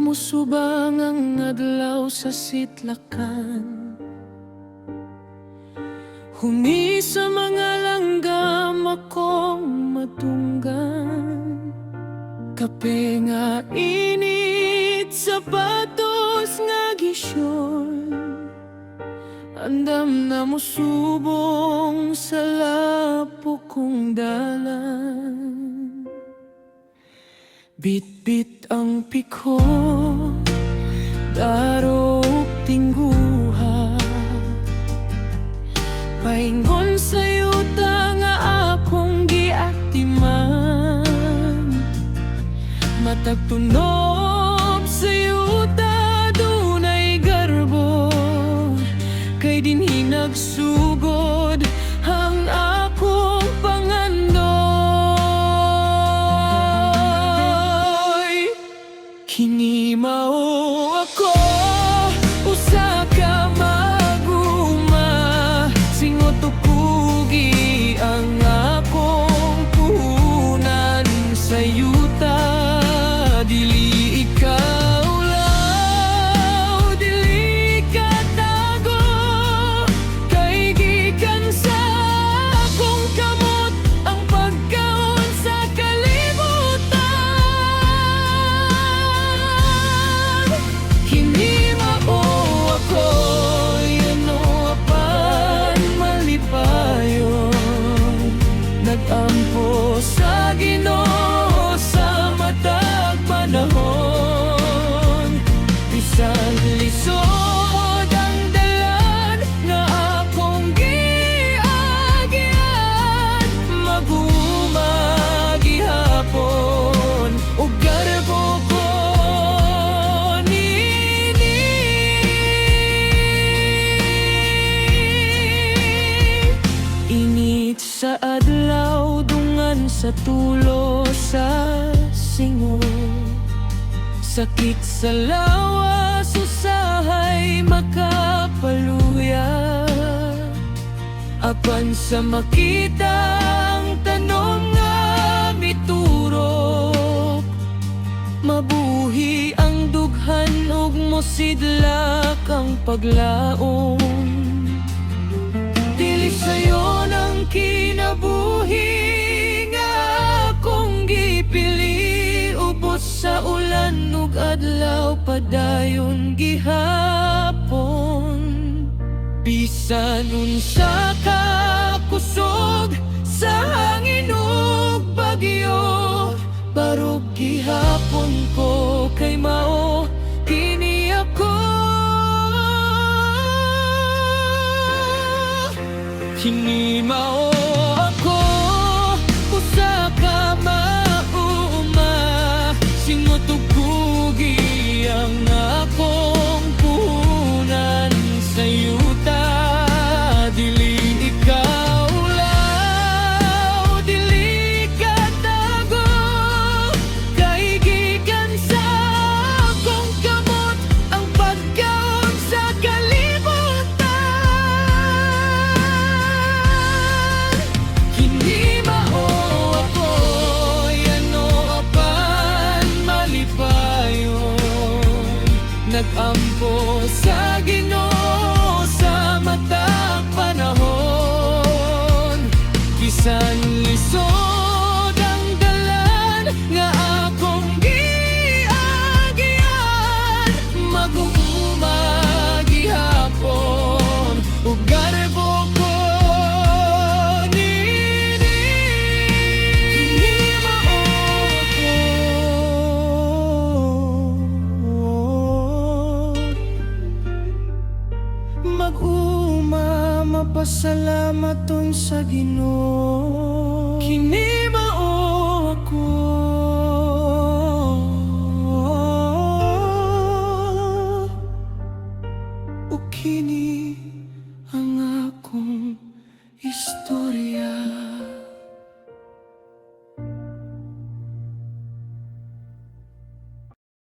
musubang ang adlaw sa sitlakan. Humi sa mga langgam akong matunggan. Kape nga init, sapatos nga gisyon. Andam na musubong sa lapo kong dalan. Bit-bit ang piko, darok tingguha. Paingon sa yuta nga akong giaktiman. Matag tunog sa yuta, dunay garbo. Kay dinhi nagsugod ang akong pangandoy. Kini mao ako, usa ka maguma. Singot ukugi ang akong puhunan sa yuta. Dili ikaw law, dili ka tago. Kay gikan sa akong kamot ang pagkaon sa kalibutan. Kini mao ako, yano apan malipayon. Nag-ampo sa Ginoo sa matag panahon. Bisan lisod ang dalan nga akong giagian. Maguma gihapon ug garbo ko nini. Init sa adlaw, dungan sa tulo sa singo. Sakit sa lawas, usahay makapaluya. Apan sa makita ang tanom nga miturok. Mabuhi ang dughan ug mosidlak ang paglaom. Dili sayon ang kinabuhi nga akong gipili. Ubos sa ulan ug adlaw, padayon gihapon. Bisan unsa ka kusog sa hangin ug bagyo, barog gihapon ko kay mao kini ako. Kini mao ako, usa ka mauma. Singot ukugi ang akong puhunan sa yuta. Dili ikaw law, dili ka tago. Kay gikan sa akong kamot ang pagkaon sa kalibutan. Kini mao ako, yano apan malipayon. Nag-ampo sa Ginoo sa matag panahon. Bisan lisod ang dalan nga akong giagian. Mag-uuma gihapon ug garbo ko nini. Kini mao ako. Mag-uma, mapasalamat sa Ginoo.